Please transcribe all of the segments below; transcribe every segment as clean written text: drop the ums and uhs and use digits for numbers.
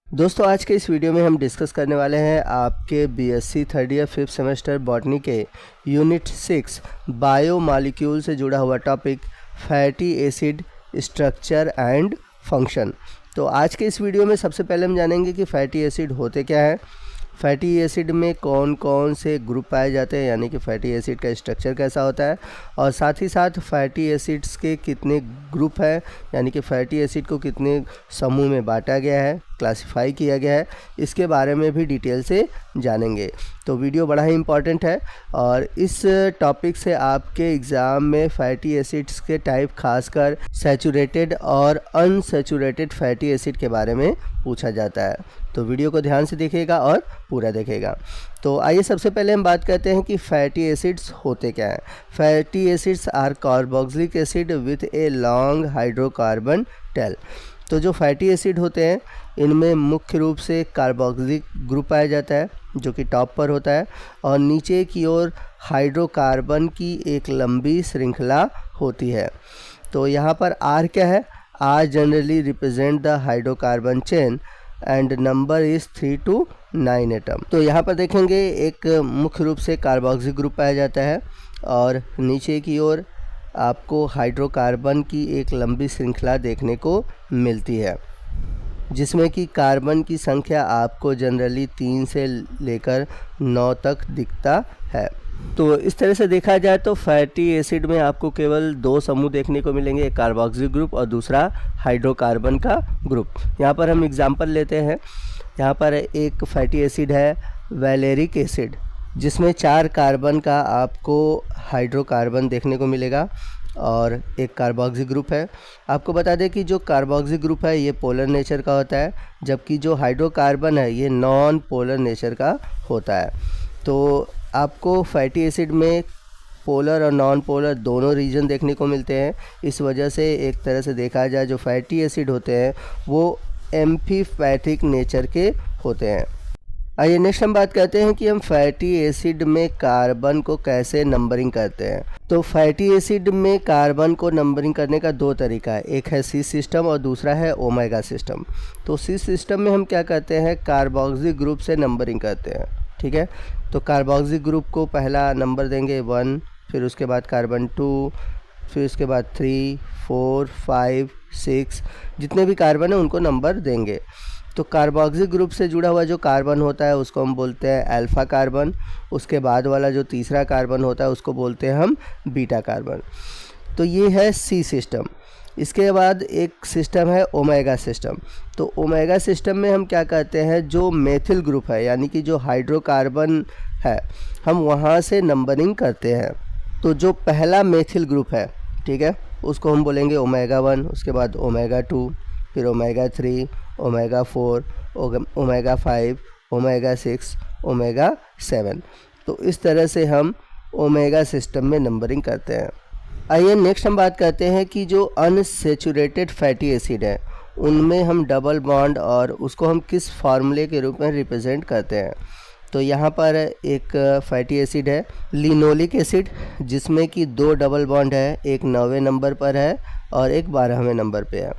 दोस्तों आज के इस वीडियो में हम डिस्कस करने वाले हैं आपके BSc third year 5th semester botany के यूनिट 6 बायोमॉलिक्यूल से जुड़ा हुआ topic fatty acid structure and function. तो आज के इस वीडियो में सबसे पहले हम जानेंगे कि फैटी एसिड होते क्या हैं, फैटी एसिड में कौन कौन से ग्रुप पाए जाते हैं, यानी कि फैटी एसिड का स्ट्रक्चर कैसा होता है, और साथ ही साथ फैटी एसिड्स के कितने ग्रुप हैं, यानी कि फैटी एसिड को कितने समूह में बांटा गया है, क्लासिफाई किया गया है, इसके बारे में भी डिटेल से जानेंगे। तो वीडियो बड़ा ही इम्पॉर्टेंट है और इस टॉपिक से आपके एग्ज़ाम में फैटी एसिड्स के टाइप खासकर सैचुरेटेड और अनसैचुरेटेड फैटी एसिड के बारे में पूछा जाता है। तो वीडियो को ध्यान से देखिएगा और पूरा देखिएगा। तो आइए सबसे पहले हम बात करते हैं कि फैटी एसिड्स होते क्या हैं। Fatty acids are carboxylic acid with a long hydrocarbon tail. तो जो फैटी एसिड होते हैं इनमें मुख्य रूप से कार्बोक्सिलिक ग्रुप पाया जाता है जो कि टॉप पर होता है, और नीचे की ओर हाइड्रोकार्बन की एक लंबी श्रृंखला होती है। तो यहाँ पर आर क्या है, R generally represent the hydrocarbon chain and number is 3 to 9 atom. तो यहाँ पर देखेंगे एक मुख्य रूप से कार्बोक्सिलिक ग्रुप पाया जाता है और नीचे की ओर आपको हाइड्रोकार्बन की एक लंबी श्रृंखला देखने को मिलती है जिसमें कि कार्बन की संख्या आपको जनरली 3 से लेकर 9 तक दिखता है। तो इस तरह से देखा जाए तो फैटी एसिड में आपको केवल 2 समूह देखने को मिलेंगे, एक कार्बोक्सिलिक ग्रुप और दूसरा हाइड्रोकार्बन का ग्रुप। यहाँ पर हम एग्जांपल लेते हैं। यहाँ पर एक फैटी एसिड है वैलेरिक एसिड जिसमें 4 कार्बन का आपको हाइड्रोकार्बन देखने को मिलेगा और एक कार्बोक्सिलिक ग्रुप है। आपको बता दें कि जो कार्बोक्सिलिक ग्रुप है ये पोलर नेचर का होता है, जबकि जो हाइड्रोकार्बन है ये नॉन पोलर नेचर का होता है। तो आपको फैटी एसिड में पोलर और नॉन पोलर दोनों रीजन देखने को मिलते हैं। इस वजह से एक तरह से देखा जाए जो फैटी एसिड होते हैं वो एम्फीपैथिक नेचर के होते हैं। आइए नेक्स्ट हम बात करते हैं कि हम फैटी एसिड में कार्बन को कैसे नंबरिंग करते हैं। तो फैटी एसिड में कार्बन को नंबरिंग करने का 2 तरीका है, एक है सी सिस्टम और दूसरा है ओमेगा सिस्टम। तो सी सिस्टम में हम क्या करते हैं, कार्बोक्सिलिक ग्रुप से नंबरिंग करते हैं। ठीक है, तो कार्बोक्सिलिक ग्रुप को पहला नंबर देंगे 1, फिर उसके बाद कार्बन 2, फिर उसके बाद 3, 4, 5, 6 जितने भी कार्बन है उनको नंबर देंगे। तो कार्बोक्सिलिक ग्रुप से जुड़ा हुआ जो कार्बन होता है उसको हम बोलते हैं अल्फ़ा कार्बन। उसके बाद वाला जो तीसरा कार्बन होता है उसको बोलते हैं हम बीटा कार्बन। तो ये है सी सिस्टम। इसके बाद एक सिस्टम है ओमेगा सिस्टम। तो ओमेगा सिस्टम में हम क्या करते हैं, जो मेथिल ग्रुप है यानी कि जो हाइड्रोकार्बन है हम वहाँ से नंबरिंग करते हैं। तो जो पहला मेथिल ग्रुप है, ठीक है, उसको हम बोलेंगे ओमेगा 1, उसके बाद ओमेगा 2, फिर omega 3, omega 4, omega 5, omega 6, omega 7। तो इस तरह से हम ओमेगा सिस्टम में नंबरिंग करते हैं। आइए नेक्स्ट हम बात करते हैं कि जो अनसैचुरेटेड फैटी एसिड है उनमें हम डबल बॉन्ड और उसको हम किस फार्मूले के रूप में रिप्रेजेंट करते हैं। तो यहाँ पर एक फैटी एसिड है लिनोलिक एसिड जिसमें कि 2 डबल बॉन्ड है, एक 9वें नंबर पर है और एक 12वें नंबर पे है।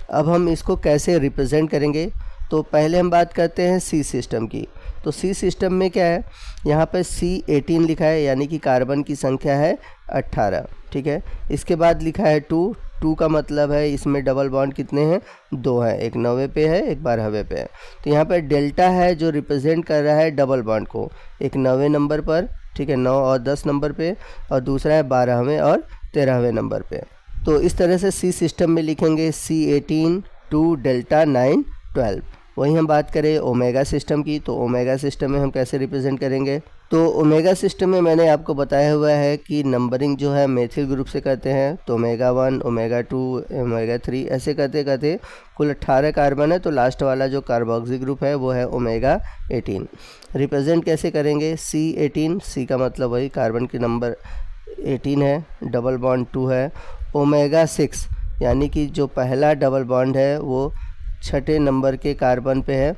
अब हम इसको कैसे रिप्रेजेंट करेंगे, तो पहले हम बात करते हैं सी सिस्टम की। तो सी सिस्टम में क्या है, यहाँ पर C18 लिखा है यानी कि कार्बन की संख्या है 18। ठीक है, इसके बाद लिखा है 2 का मतलब है इसमें डबल बॉन्ड कितने हैं, 2 हैं, एक 9वें पे है एक 12वें पे है। तो यहाँ पर डेल्टा है जो रिप्रेजेंट कर रहा है डबल बॉन्ड को, एक 9वें नंबर पर, ठीक है, 9 और 10 नंबर पे, और दूसरा है 12वें और 13वें नंबर पे। तो इस तरह से सी सिस्टम में लिखेंगे C18 2 डेल्टा 9 12। वहीं हम बात करें ओमेगा सिस्टम की, तो ओमेगा सिस्टम में हम कैसे रिप्रेजेंट करेंगे। तो ओमेगा सिस्टम में मैंने आपको बताया हुआ है कि नंबरिंग जो है मेथिल ग्रुप से करते हैं। तो ओमेगा 1, ओमेगा 2, ओमेगा 3 ऐसे करते करते कुल 18 कार्बन है। तो लास्ट वाला जो कार्बोक्सिलिक ग्रुप है वो है ओमेगा 18। रिप्रेजेंट कैसे करेंगे, C18, C का मतलब वही कार्बन के नंबर 18 है, डबल बॉन्ड 2 है। ओमेगा 6 यानी कि जो पहला डबल बॉन्ड है वो 6ठे नंबर के कार्बन पे है।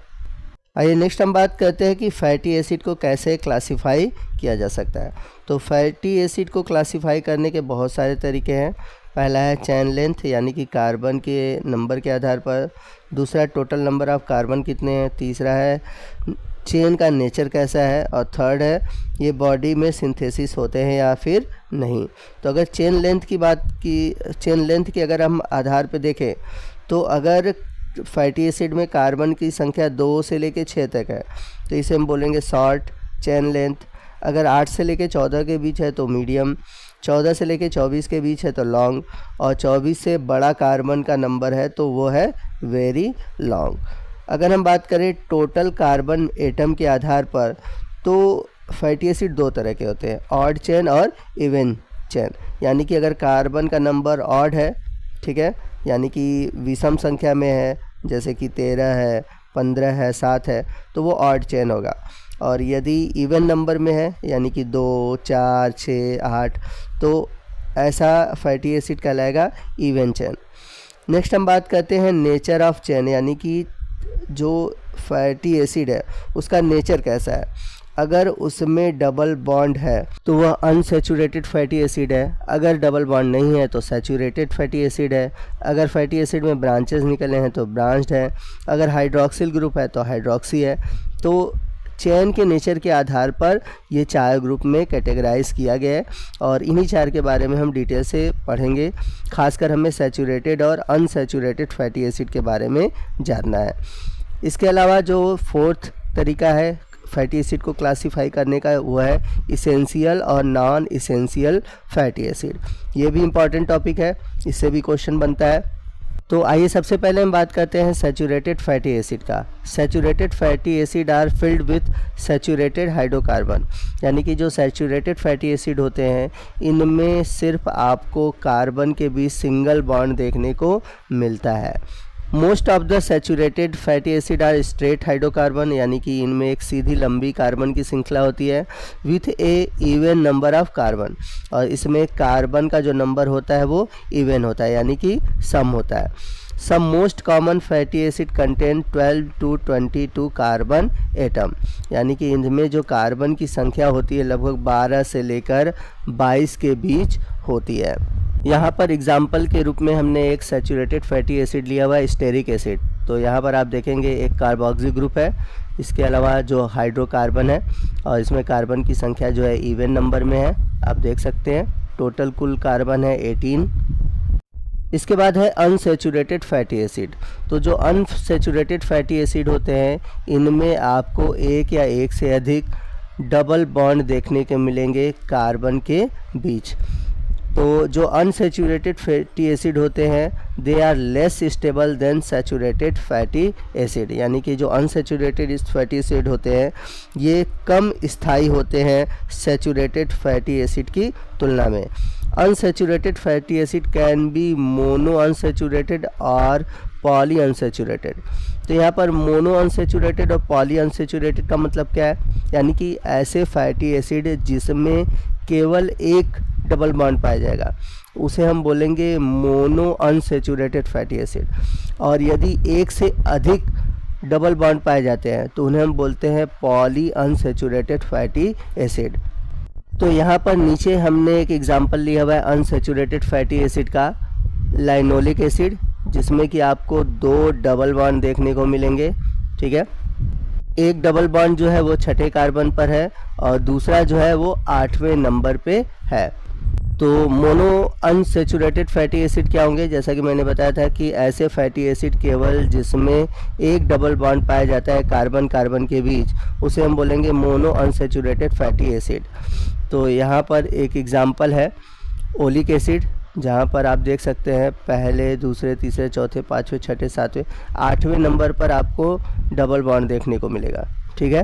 आइए नेक्स्ट हम बात करते हैं कि फैटी एसिड को कैसे क्लासिफाई किया जा सकता है। तो फैटी एसिड को क्लासिफाई करने के बहुत सारे तरीके हैं। पहला है चैन लेंथ यानी कि कार्बन के नंबर के आधार पर। दूसरा टोटल नंबर ऑफ कार्बन कितने हैं, तीसरा है चेन का नेचर कैसा है, और थर्ड है ये बॉडी में सिंथेसिस होते हैं या फिर नहीं। तो अगर चेन लेंथ की अगर हम आधार पे देखें तो अगर फैटी एसिड में कार्बन की संख्या 2 से लेके 6 तक है तो इसे हम बोलेंगे शॉर्ट चेन लेंथ। अगर 8 से लेके 14 के बीच है तो मीडियम, 14 से लेके 24 के बीच है तो लॉन्ग, और 24 से बड़ा कार्बन का नंबर है तो वो है वेरी लॉन्ग। अगर हम बात करें टोटल कार्बन एटम के आधार पर तो फैटी एसिड 2 तरह के होते हैं, ऑड चेन और इवन चेन। यानी कि अगर कार्बन का नंबर ऑड है, ठीक है, यानी कि विषम संख्या में है, जैसे कि 13 है, 15 है, 7 है, तो वो ऑड चेन होगा। और यदि इवन नंबर में है यानी कि 2, 4, 6, 8 तो ऐसा फैटी एसिड कहलाएगा इवन चेन। नेक्स्ट हम बात करते हैं नेचर ऑफ चेन, यानी कि जो फैटी एसिड है उसका नेचर कैसा है। अगर उसमें डबल बॉन्ड है तो वह अनसैचुरेटेड फैटी एसिड है, अगर डबल बॉन्ड नहीं है तो सैचुरेटेड फैटी एसिड है, अगर फैटी एसिड में ब्रांचेस निकले हैं तो ब्रांच्ड है, अगर हाइड्रोक्सिल ग्रुप है तो हाइड्रोक्सी है। तो चेन के नेचर के आधार पर ये 4 ग्रुप में कैटेगराइज किया गया है और इन्हीं 4 के बारे में हम डिटेल से पढ़ेंगे। खासकर हमें सैचुरेटेड और अनसैचुरेटेड फैटी एसिड के बारे में जानना है। इसके अलावा जो 4th तरीका है फैटी एसिड को क्लासीफाई करने का वो है इसेंशियल और नॉन इसेंशियल फैटी एसिड। ये भी इम्पॉर्टेंट टॉपिक है, इससे भी क्वेश्चन बनता है। तो आइए सबसे पहले हम बात करते हैं सैचुरेटेड फैटी एसिड का। Saturated fatty acid are filled with saturated hydrocarbon, यानी कि जो सैचुरेटेड फैटी एसिड होते हैं इनमें सिर्फ आपको कार्बन के बीच सिंगल बॉन्ड देखने को मिलता है। Most of the saturated fatty acid are straight hydrocarbon, यानी कि इनमें एक सीधी लंबी कार्बन की श्रृंखला होती है with A even number of carbon, और इसमें कार्बन का जो नंबर होता है वो इवन होता है यानी कि सम होता है। Some most common fatty acid contain 12 to 22 carbon atom, यानी कि इनमें जो कार्बन की संख्या होती है लगभग 12 से लेकर 22 के बीच होती है। यहाँ पर एग्जाम्पल के रूप में हमने एक सैचुरेटेड फैटी एसिड लिया हुआ है स्टेरिक एसिड। तो यहाँ पर आप देखेंगे एक कार्बोक्सी ग्रुप है, इसके अलावा जो हाइड्रोकार्बन है और इसमें कार्बन की संख्या जो है इवन नंबर में है, आप देख सकते हैं। टोटल कुल कार्बन है 18। इसके बाद है अनसैचुरेटेड फैटी एसिड। तो जो अनसैचुरेटेड फैटी एसिड होते हैं इनमें आपको एक या एक से अधिक डबल बॉन्ड देखने को मिलेंगे कार्बन के बीच। तो जो अनसैचुरेटेड फैटी एसिड होते हैं they are less stable than saturated fatty acid, यानी कि जो अनसैचुरेटेड फैटी एसिड होते हैं ये कम स्थायी होते हैं सैचुरेटेड फैटी एसिड की तुलना में। Unsaturated fatty acid can be mono unsaturated और पॉली अनसैचुरेटेड। तो यहाँ पर मोनो अनसैचुरेटेड और पॉली अनसैचुरेटेड का मतलब क्या है, यानी कि ऐसे फैटी एसिड जिसमें केवल एक डबल बॉन्ड पाया जाएगा उसे हम बोलेंगे मोनो अनसैचुरेटेड फैटी एसिड, और यदि एक से अधिक डबल बॉन्ड पाए जाते हैं तो उन्हें हम बोलते हैं पॉली अनसैचुरेटेड फैटी एसिड। तो यहाँ पर नीचे हमने एक एग्जांपल लिया हुआ है अनसैचुरेटेड फैटी एसिड का, लाइनोलिक एसिड, जिसमें कि आपको 2 डबल बॉन्ड देखने को मिलेंगे। ठीक है, एक डबल बॉन्ड जो है वो 6ठे कार्बन पर है और दूसरा जो है वो 8वें नंबर पे है। तो मोनो अनसैचुरेटेड फैटी एसिड क्या होंगे, जैसा कि मैंने बताया था कि ऐसे फैटी एसिड केवल जिसमें एक डबल बॉन्ड पाया जाता है कार्बन कार्बन के बीच उसे हम बोलेंगे मोनो अनसैचुरेटेड फैटी एसिड। तो यहाँ पर एक एग्जांपल है ओलिक एसिड, जहाँ पर आप देख सकते हैं पहले, दूसरे, तीसरे, चौथे, 5वें, 6ठे, 7वें, 8वें नंबर पर आपको डबल बॉन्ड देखने को मिलेगा। ठीक है,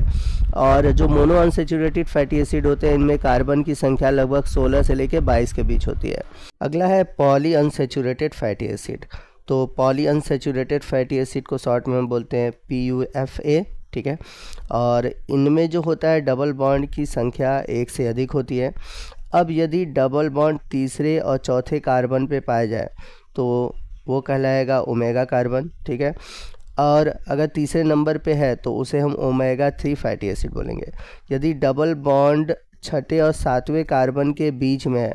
और जो मोनो अनसैचुरेटेड फैटी एसिड होते हैं इनमें कार्बन की संख्या लगभग 16 से लेकर 22 के बीच होती है। अगला है पॉली अनसैचुरेटेड फैटी एसिड। तो पॉली अनसैचुरेटेड फैटी एसिड को शॉर्ट में हम बोलते हैं PUFA। ठीक है, और इनमें जो होता है डबल बॉन्ड की संख्या 1 से अधिक होती है। अब यदि डबल बॉन्ड तीसरे और चौथे कार्बन पे पाया जाए तो वो कहलाएगा ओमेगा कार्बन। ठीक है, और अगर तीसरे नंबर पे है तो उसे हम ओमेगा 3 फैटी एसिड बोलेंगे। यदि डबल बॉन्ड 6ठे और 7वें कार्बन के बीच में है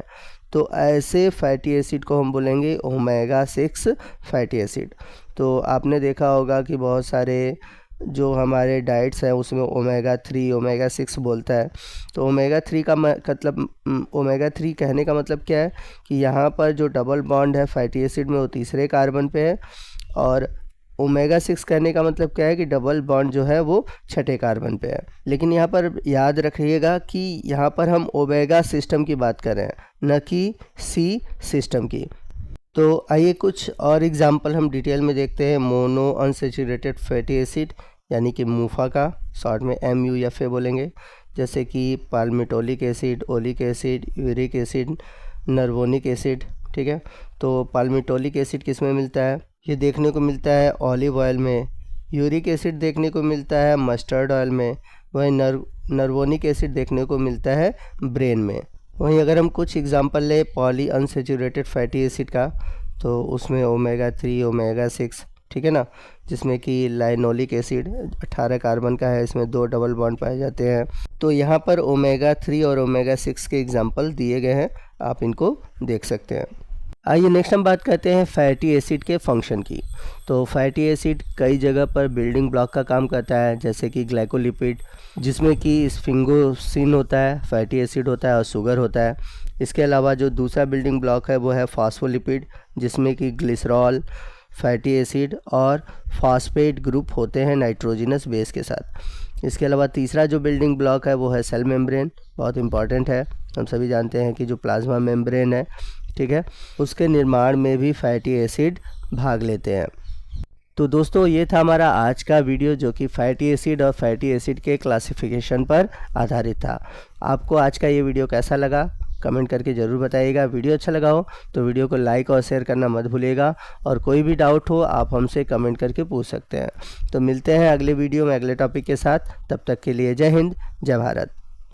तो ऐसे फैटी एसिड को हम बोलेंगे ओमेगा 6 फैटी एसिड। तो आपने देखा होगा कि बहुत सारे जो हमारे डाइट्स हैं उसमें ओमेगा 3 ओमेगा 6 बोलता है। तो ओमेगा 3 का मतलब ओमेगा 3 कहने का मतलब क्या है कि यहाँ पर जो डबल बॉन्ड है फैटी एसिड में वो तीसरे कार्बन पे है, और ओमेगा 6 कहने का मतलब क्या है कि डबल बॉन्ड जो है वो छठे कार्बन पे है। लेकिन यहाँ पर याद रखिएगा कि यहाँ पर हम ओमेगा सिस्टम की बात कर रहे हैं, न कि सी सिस्टम की। तो आइए कुछ और एग्जाम्पल हम डिटेल में देखते हैं। मोनो अनसेचुरेटेड फैटी एसिड यानी कि मूफा का, शॉर्ट में MUFA बोलेंगे, जैसे कि palmitoleic acid, oleic acid, uric acid, nervonic acid. ठीक है, तो पाल्मिटोलिक एसिड किस में मिलता है? ये देखने को मिलता है ऑलिव ऑयल में। यूरिक एसिड देखने को मिलता है मस्टर्ड ऑयल में। वहीं नर्वोनिक एसिड देखने को मिलता है ब्रेन में। वहीं अगर हम कुछ एग्जांपल लें पॉली अनसेचुरेटेड फैटी एसिड का, तो उसमें ओमेगा 3 ओमेगा 6, ठीक है ना, जिसमें कि लाइनोलिक एसिड 18 कार्बन का है, इसमें 2 डबल बॉन्ड पाए जाते हैं। तो यहाँ पर ओमेगा 3 और ओमेगा 6 के एग्जांपल दिए गए हैं, आप इनको देख सकते हैं। आइए नेक्स्ट हम बात करते हैं फैटी एसिड के फंक्शन की। तो फैटी एसिड कई जगह पर बिल्डिंग ब्लॉक का काम करता है, जैसे कि ग्लाइकोलिपिड, जिसमें कि स्फिंगोसिन होता है, फैटी एसिड होता है और शुगर होता है। इसके अलावा जो दूसरा बिल्डिंग ब्लॉक है वो है फॉस्फोलिपिड, जिसमें कि ग्लिसरॉल, फैटी एसिड और फॉस्फेट ग्रुप होते हैं नाइट्रोजनस बेस के साथ। इसके अलावा तीसरा जो बिल्डिंग ब्लॉक है वो है सेल मेम्ब्रेन, बहुत इंपॉर्टेंट है। हम सभी जानते हैं कि जो प्लाज्मा मेम्ब्रेन है, ठीक है, उसके निर्माण में भी फैटी एसिड भाग लेते हैं। तो दोस्तों ये था हमारा आज का वीडियो, जो कि फैटी एसिड और फैटी एसिड के क्लासिफिकेशन पर आधारित था। आपको आज का ये वीडियो कैसा लगा कमेंट करके ज़रूर बताइएगा। वीडियो अच्छा लगा हो तो वीडियो को लाइक और शेयर करना मत भूलिएगा, और कोई भी डाउट हो आप हमसे कमेंट करके पूछ सकते हैं। तो मिलते हैं अगले वीडियो में अगले टॉपिक के साथ। तब तक के लिए जय हिंद, जय भारत।